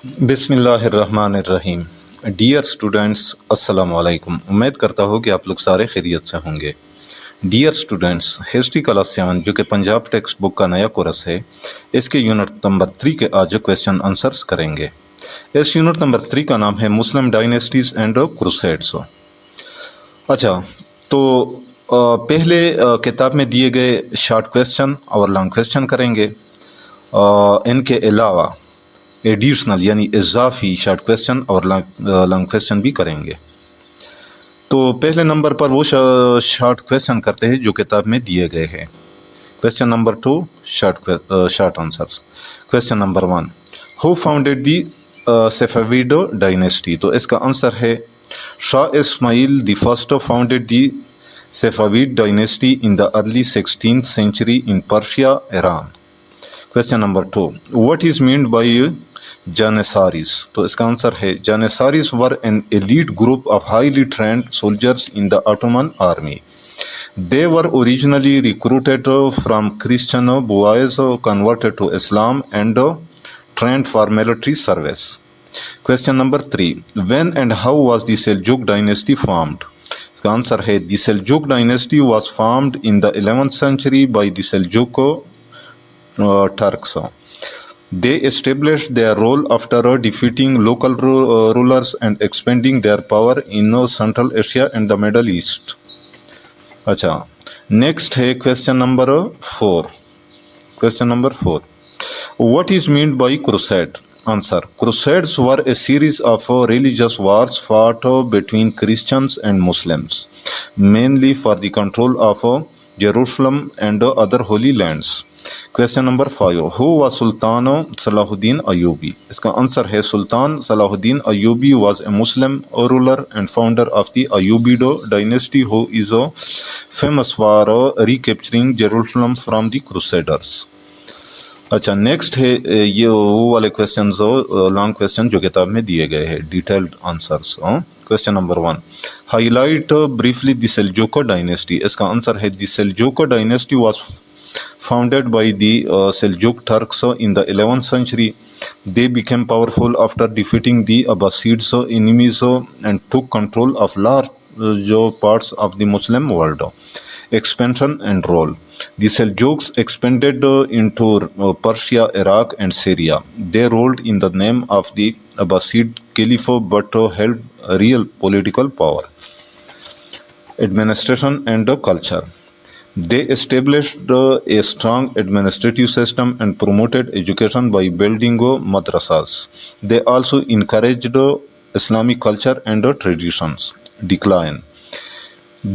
بسم اللہ الرحمن الرحیم۔ ڈیئر اسٹوڈینٹس، السلام علیکم۔ امید کرتا ہوں کہ آپ لوگ سارے خیریت سے ہوں گے۔ ڈیئر اسٹوڈینٹس، ہسٹری کلاس 7 جو کہ پنجاب ٹیکسٹ بک کا نیا کورس ہے، اس کے یونٹ نمبر 3 کے آج کویشچن آنسرس کریں گے۔ اس یونٹ نمبر 3 کا نام ہے مسلم ڈائنیسٹیز اینڈ کروسیڈز۔ اچھا، تو پہلے کتاب میں دیے گئے شارٹ کویشچن اور لانگ کویشچن کریں گے۔ ان کے علاوہ ایڈیشنل یعنی اضافی شارٹ کویشچن اور لانگ کویشچن بھی کریں گے۔ تو پہلے نمبر پر وہ شارٹ کویشچن کرتے ہیں جو کتاب میں دیے گئے ہیں۔ Question number 2 short answers. Question number 1، who founded the Safavid dynasty? تو اس کا آنسر ہے Shah Ismail the first founded the Safavid dynasty in the early 16th century in Persia, Iran۔ Question number 2، what is meant by Janissaries؟ تو اس کا answer ہے Janissaries were an elite group of highly trained soldiers in the Ottoman army. They were originally recruited from Christian boys converted to Islam and trained for military service. Question number 3، when and how was the Seljuk dynasty formed؟ اس کا answer ہے the Seljuk dynasty was formed in the 11th century by the Seljuk Turks. They established their role after defeating local rulers and expanding their power in Central Asia and the Middle East. اچھا، next ہے question number 4۔ Question number 4، what is meant by crusade؟ Answer, crusades were a series of religious wars fought between Christians and Muslims, mainly for the control of Jerusalem and other holy lands. Question number 5، who was سلطان صلاح الدین ایوبی؟ اس کا answer ہے سلطان صلاح الدین Ayubi was a Muslim ruler and founder of the Ayyubid dynasty who is famous for recapturing Jerusalem from the Crusaders۔ اچھا، next ہے یہ وہ والے questions long question جو کتاب میں دیے گئے ہیں، detailed answers. Question number 1، highlight briefly the Seljuk dynasty? اس کا آنسر ہے the Seljuk dynasty was founded by the Seljuk Turks in the 11th century. They became powerful after defeating the Abbasids enemies and took control of large parts of the Muslim world. Expansion and role: the Seljuks expanded into Persia, Iraq and Syria. They ruled in the name of the Abbasid Caliph but held real political power. Administration and culture: they established a strong administrative system and promoted education by building madrasas. They also encouraged Islamic culture and traditions. Decline: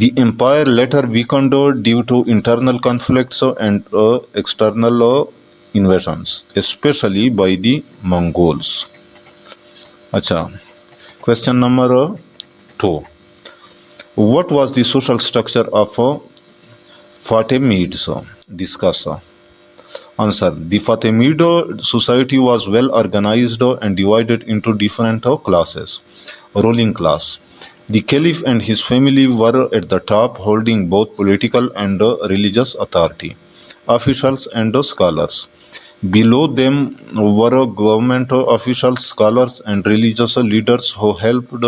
the empire later weakened due to internal conflicts and external invasions, especially by the Mongols. اچھا، question number 2، what was the social structure of Fatimids؟ Discuss. Answer: the Fatimid society was well organized and divided into different classes. Ruling class: the Caliph and his family were at the top, holding both political and religious authority. Officials and scholars: below them were government officials, scholars and religious leaders who helped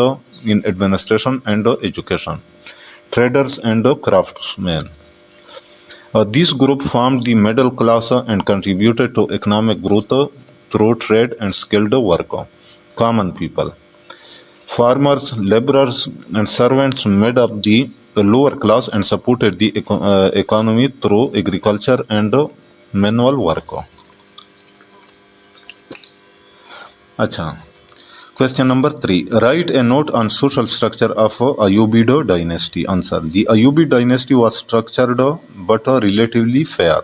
in administration and education. Traders and craftsmen: this group formed the middle class and contributed to economic growth through trade and skilled work. Common people: farmers, laborers and servants made up the lower class and supported the economy through agriculture and manual work. اچھا، question number 3، write a note on social structure of Ayyubid dynasty. Answer: the Ayyubid dynasty was structured but relatively fair.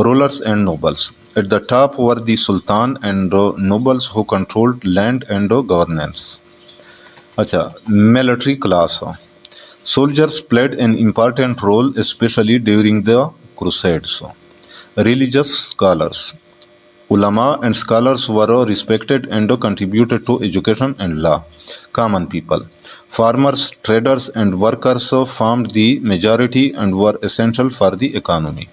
Rulers and nobles: at the top were the sultan and nobles who controlled land and governance. اچھا، military class: soldiers played an important role especially during the crusades. Religious scholars: ulama and scholars were respected and contributed to education and law. Common people: farmers, traders and workers formed the majority and were essential for the economy.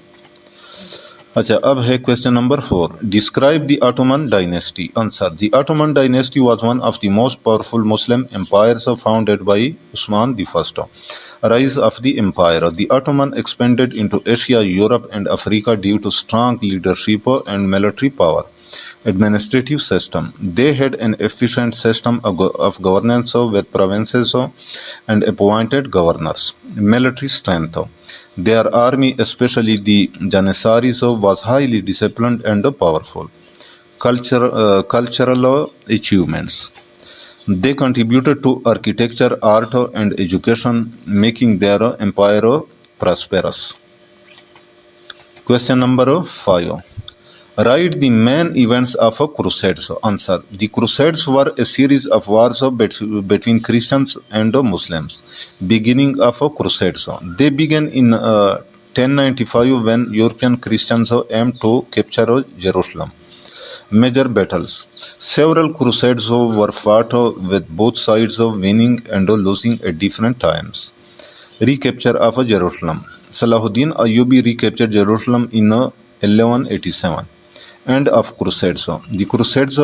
اچھا اب ہے question number 4. Describe the ottoman dynasty. Answer. The ottoman dynasty was one of the most powerful Muslim empires founded by Usman the First. Rise of the empire. The Ottoman expanded into Asia, Europe and Africa due to strong leadership and military power. Administrative system. They had an efficient system of governance with provinces and appointed governors. Military strength. Their army, especially the Janissaries, was highly disciplined and powerful. Cultural achievements. They contributed to architecture, art, and education, making their empire prosperous. Question number 5. Write the main events of Crusades. Answer. The Crusades were a series of wars between Christians and Muslims. Beginning of Crusades. They began in 1095 when European Christians aimed to capture Jerusalem. Major battles. Several crusades were fought with both sides winning and losing at different times. Recapture of Jerusalem. Salahuddin Ayyubi recaptured Jerusalem in 1187. End of Crusades. The Crusades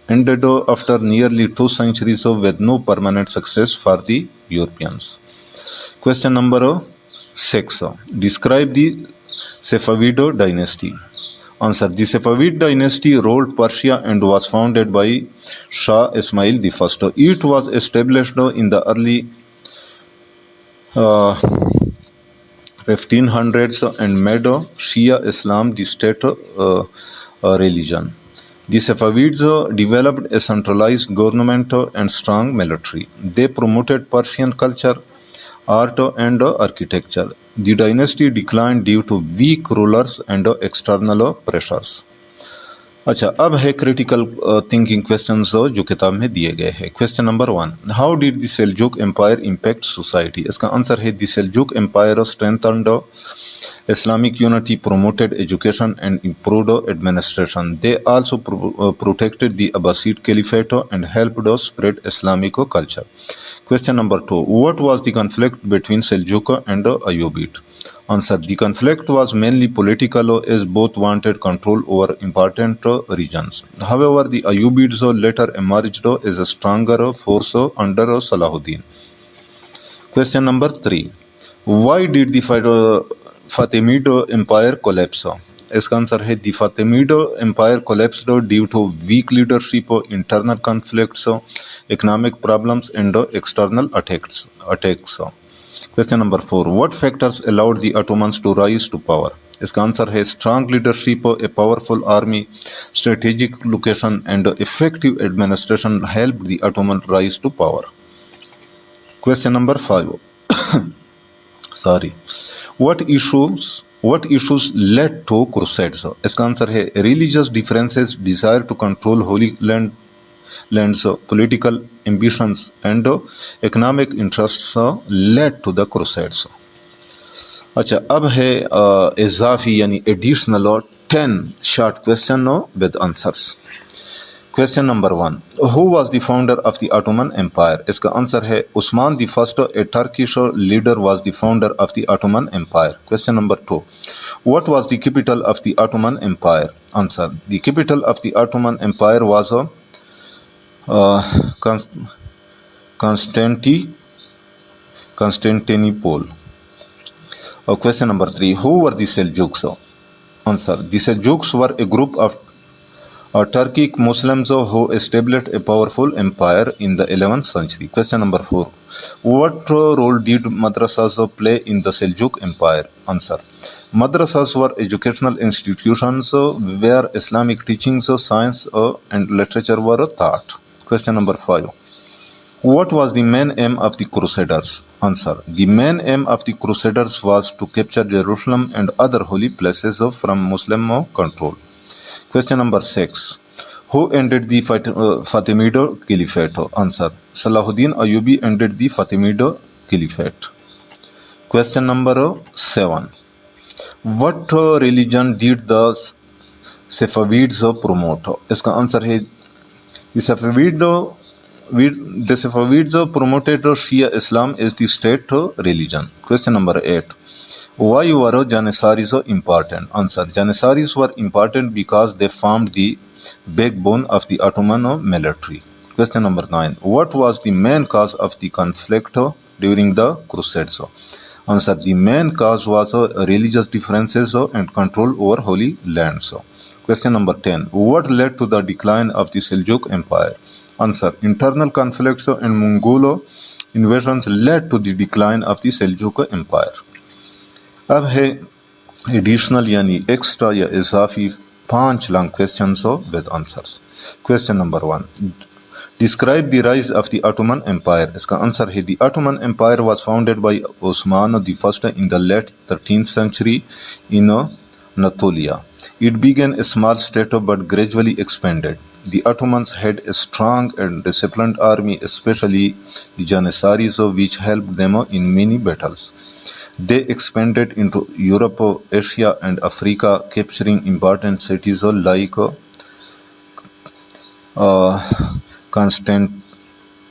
ended after nearly 2 centuries with no permanent success for the Europeans. Question number 6. Describe the Safavid dynasty. Answer. The Safavid dynasty ruled Persia and was founded by Shah Ismail I. It was established in the early 1500s and made Shia Islam the state religion. The Safavids developed a centralized government and strong military. They promoted Persian culture, art and architecture. The dynasty declined due to weak rulers and external pressures. اچھا اب ہے critical thinking questions جو کتاب میں دیے گئے ہیں. Question number 1. How did the Seljuk empire impact society. اس کا آنسر ہے the Seljuk empire strengthened Islamic unity, promoted education and improved administration. They also protected the Abbasid Caliphate and helped spread Islamic culture. Question number 2. What was the conflict between Seljuk and Ayyubid? Answer. The conflict was mainly political as both wanted control over important regions. However, the Ayyubids later emerged as a stronger force under Salahuddin. Question number 3. Why did the Fatimid Empire collapse? اس کا answer ہے دی فاطمیڈ umpire collapsed due to weak leadership, internal conflicts, economic problems and external attacks. Question number 4. What factors allowed the Ottomans to rise to power? اس کا answer ہے strong leadership, a powerful army, strategic location and effective administration helped the Ottoman rise to power. Question number 5. What issues led to crusades? اس کا answer ہے religious differences, desire to control holy lands, political ambitions and economic interests led to the crusades. اچھا اب ہے اضافی یعنی additional 10 short question with answers. Question number 1. Who was the founder of the Ottoman Empire? اس کا answer ہے Usman the First, a Turkish leader, was the founder of the Ottoman Empire. Question number 2. What was the capital of the Ottoman Empire? Answer. The capital of the Ottoman Empire was Constantinople. Question number 3. Who were the Seljuks? Answer. The Seljuks were a group of Turkic Muslims who established a powerful empire in the 11th century. Question number 4. What role did madrasas play in the Seljuk Empire? Answer. Madrasas were educational institutions where Islamic teachings, science and literature were taught. Question number 5. What was the main aim of the Crusaders? Answer. The main aim of the Crusaders was to capture Jerusalem and other holy places from Muslim control. Question number 6. Who ended the Fatimid Caliphate? Answer. Salahuddin Ayyubi ended the Fatimid Caliphate. Question number 7. What religion did the Safavids promote? اس کا answer ہے the Safavids promoted Shia Islam as the state religion. Question number 8. Why were Janissaries so important? Answer. Janissaries were important because they formed the backbone of the Ottoman military. Question number 9. What was the main cause of the conflict during the Crusades? Answer. The main cause was religious differences and control over holy lands. Question number 10. What led to the decline of the Seljuk Empire? Answer. Internal conflicts and Mongol invasions led to the decline of the Seljuk Empire. اب ہے additional یعنی extra یا اضافی 5 long questions with answers. Question number 1. Describe the rise of the Ottoman empire. اس کا answer ہے the Ottoman empire was founded by Osman the first in the late 13th century in Anatolia. It began a small state but gradually expanded. The Ottomans had a strong and disciplined army, especially the Janissaries, which helped them in many battles. They expanded into Europe, Asia, and Africa, capturing important cities like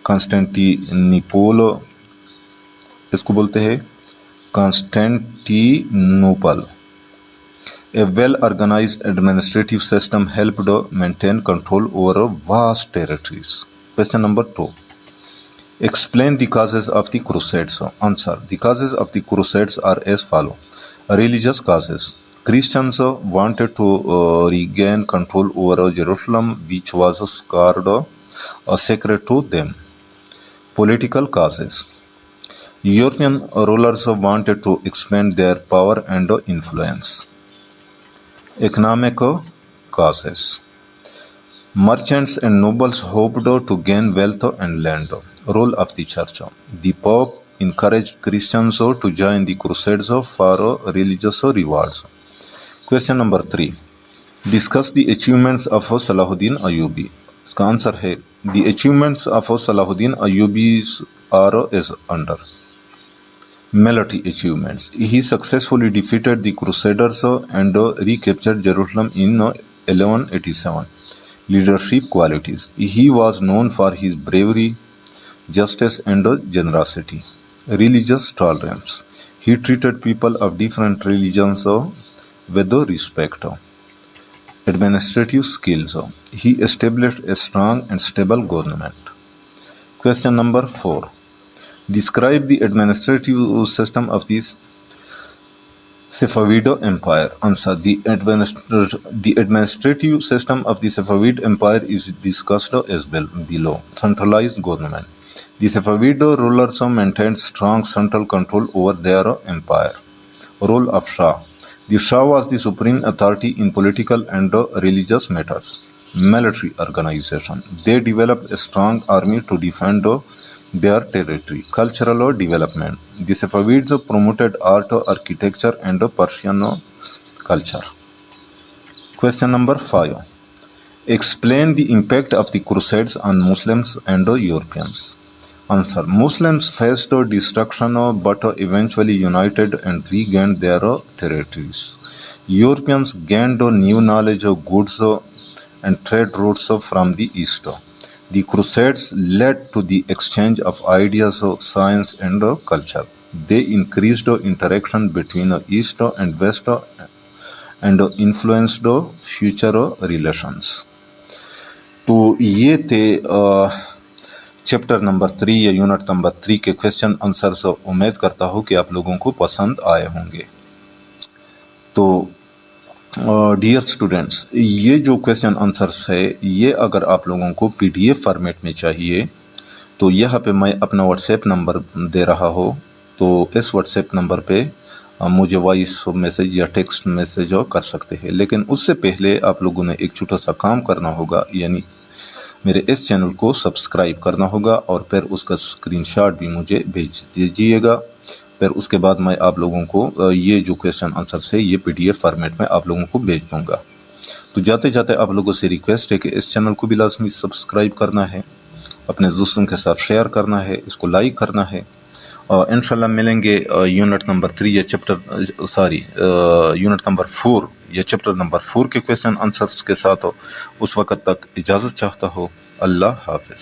Constantinople. اس کو بولتے ہیں Constantinople. A well-organized administrative system helped maintain control over vast territories. Question number 2. Explain the causes of the Crusades. Answer. The causes of the Crusades are as follows. Religious causes. Christians wanted to regain control over Jerusalem, which was sacred to them. Political causes. European rulers wanted to expand their power and influence. Economic causes. Merchants and nobles hoped to gain wealth and land. Role of the Church. The Pope encouraged Christians to join the Crusades for religious rewards. Question number 3. Discuss the achievements of Salahuddin Ayyubi. اس کا answer ہے The achievements of Salahuddin Ayyubi are as under. Military achievements. He successfully defeated the Crusaders and recaptured Jerusalem in 1187. Leadership qualities. He was known for his bravery, justice, and generosity. Religious tolerance. He treated people of different religions with respect. Administrative skills. He established a strong and stable government. Question number 4. Describe the administrative system of this Safavid Empire. Answer. The administrative system of the Safavid Empire is discussed as below. Centralized government. The Safavid rulers maintained strong central control over their empire. Role of Shah. The Shah was the supreme authority in political and religious matters. Military organization. They developed a strong army to defend their territory. Cultural development. The Safavids promoted art, architecture, and Persian culture. Question number 5. Explain the impact of the Crusades on Muslims and Europeans. Answer. Muslims faced destruction but eventually united and regained their territories. Europeans gained new knowledge, goods, and trade routes from the East. The Crusades led to the exchange of ideas, science, and culture. They increased interaction between East and West and influenced future relations. تو یہ تھے chapter number 3 یا unit number 3 کے question answers. امید کرتا ہوں کہ آپ لوگوں کو پسند آئے ہوں گے. تو ڈیئر اسٹوڈنٹس، یہ جو کویسچن آنسرس ہے یہ اگر آپ لوگوں کو PDF فارمیٹ میں چاہیے تو یہاں پہ میں اپنا واٹس ایپ نمبر دے رہا ہوں. تو اس واٹس ایپ نمبر پہ مجھے وائس میسج یا ٹیکسٹ میسج کر سکتے ہیں. لیکن اس سے پہلے آپ لوگوں نے ایک چھوٹا سا کام کرنا ہوگا، یعنی میرے اس چینل کو سبسکرائب کرنا ہوگا اور پھر اس کا اسکرین شاٹ بھی مجھے بھیج دیجیے گا. پھر اس کے بعد میں آپ لوگوں کو یہ جو کویسچن آنسرس ہے یہ PDF فارمیٹ میں آپ لوگوں کو بھیج دوں گا. تو جاتے جاتے آپ لوگوں سے ریکویسٹ ہے کہ اس چینل کو بھی لازمی سبسکرائب کرنا ہے، اپنے دوستوں کے ساتھ شیئر کرنا ہے، اس کو لائک کرنا ہے. انشاءاللہ ملیں گے یونٹ نمبر 3 یا یونٹ نمبر 4 یا چیپٹر نمبر 4 کے کویسچن آنسرس کے ساتھ. اس وقت تک اجازت چاہتا ہوں. اللہ حافظ.